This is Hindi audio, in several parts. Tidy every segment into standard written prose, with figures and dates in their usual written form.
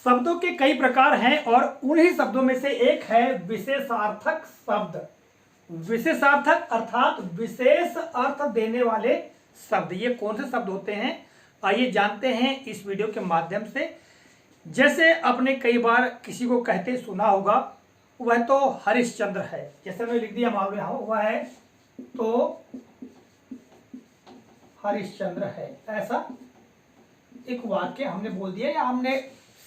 शब्दों के कई प्रकार हैं और उन्हीं शब्दों में से एक है विशेषार्थक शब्द। विशेषार्थक अर्थात विशेष अर्थ देने वाले शब्द। ये कौन से शब्द होते हैं, आइए जानते हैं इस वीडियो के माध्यम से। जैसे आपने कई बार किसी को कहते सुना होगा, वह तो हरिश्चंद्र है। जैसे मैंने लिख दिया मान लो वह है तो हरिश्चंद्र है, ऐसा एक वाक्य हमने बोल दिया या हमने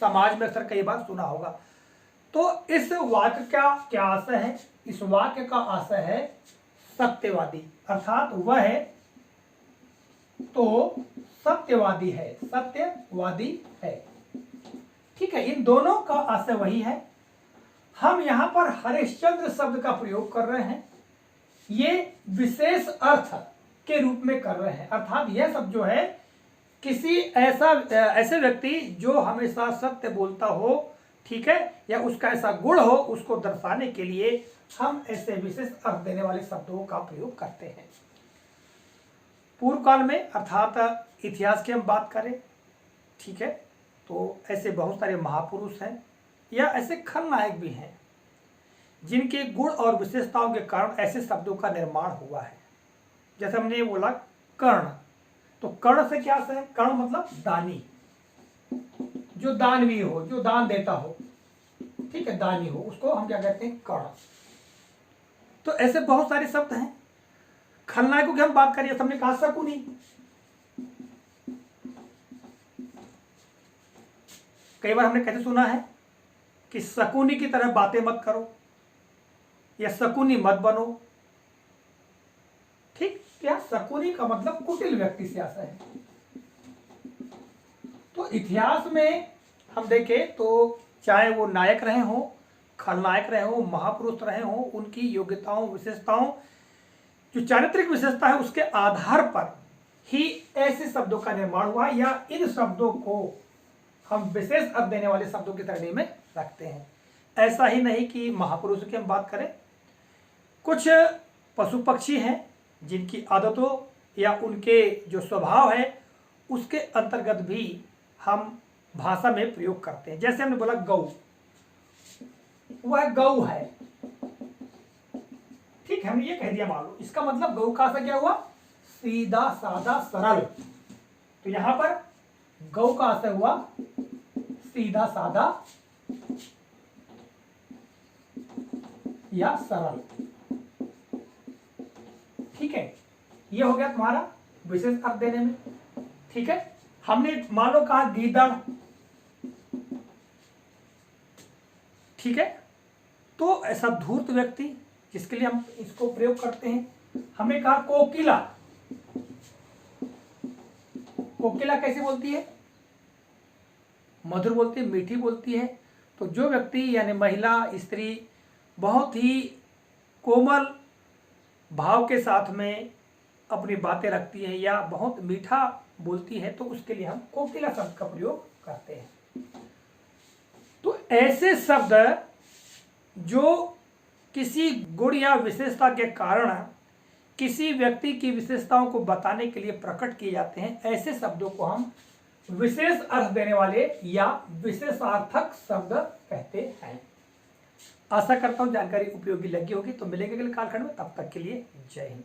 समाज में अक्सर कई बार सुना होगा। तो इस वाक्य का क्या आशय है? इस वाक्य का आशय है सत्यवादी, अर्थात वह है तो सत्यवादी है, सत्यवादी है। ठीक है, इन दोनों का आशय वही है। हम यहां पर हरिश्चंद्र शब्द का प्रयोग कर रहे हैं, ये विशेष अर्थ के रूप में कर रहे हैं। अर्थात यह शब्द जो है किसी ऐसे व्यक्ति जो हमेशा सत्य बोलता हो, ठीक है, या उसका ऐसा गुण हो, उसको दर्शाने के लिए हम ऐसे विशेष अर्थ देने वाले शब्दों का प्रयोग करते हैं। पूर्व काल में अर्थात इतिहास की हम बात करें, ठीक है, तो ऐसे बहुत सारे महापुरुष हैं या ऐसे खलनायक भी हैं जिनके गुण और विशेषताओं के कारण ऐसे शब्दों का निर्माण हुआ है। जैसे हमने बोला कर्ण, तो कर्ण से क्या है? कर्ण मतलब दानी, जो दानवीर हो, जो दान देता हो, ठीक है, दानी हो, उसको हम क्या कहते हैं? कर्ण। तो ऐसे बहुत सारे शब्द हैं। खलनायकों की हम बात करिए, हमने कहा शकुनी। कई बार हमने कैसे सुना है कि शकुनी की तरह बातें मत करो या शकुनी मत बनो। ठीक, क्या शकुनी का मतलब कुटिल व्यक्ति से आशय है। तो इतिहास में हम देखें तो चाहे वो नायक रहे हो, खलनायक रहे हो, महापुरुष रहे हो, उनकी योग्यताओं, विशेषताओं, जो चारित्रिक विशेषता है, उसके आधार पर ही ऐसे शब्दों का निर्माण हुआ या इन शब्दों को हम विशेष अर्थ देने वाले शब्दों की श्रेणी में रखते हैं। ऐसा ही नहीं कि महापुरुषों की हम बात करें, कुछ पशु पक्षी हैं जिनकी आदतों या उनके जो स्वभाव है उसके अंतर्गत भी हम भाषा में प्रयोग करते हैं। जैसे हमने बोला गौ, वह गौ है, ठीक है, हमने ये कह दिया मान लो, इसका मतलब गौ का अर्थ क्या हुआ? सीधा साधा सरल। तो यहां पर गौ का अर्थ हुआ सीधा साधा या सरल। ठीक है, ये हो गया तुम्हारा विशेष अर्थ देने में। ठीक है, हमने मान लो कहा गीदड़, ठीक है, तो ऐसा धूर्त व्यक्ति जिसके लिए हम इसको प्रयोग करते हैं। हमने कहा कोकिला, कोकिला कैसे बोलती है? मधुर बोलती है, मीठी बोलती है। तो जो व्यक्ति यानी महिला, स्त्री बहुत ही कोमल भाव के साथ में अपनी बातें रखती है या बहुत मीठा बोलती है, तो उसके लिए हम कोकिला शब्द का प्रयोग करते हैं। तो ऐसे शब्द जो किसी गुण या विशेषता के कारण किसी व्यक्ति की विशेषताओं को बताने के लिए प्रकट किए जाते हैं, ऐसे शब्दों को हम विशेष अर्थ देने वाले या विशेषार्थक शब्द कहते हैं। आशा करता हूं जानकारी उपयोगी लगी होगी। तो मिलेंगे अगले कालखंड में, तब तक के लिए जय हिंद।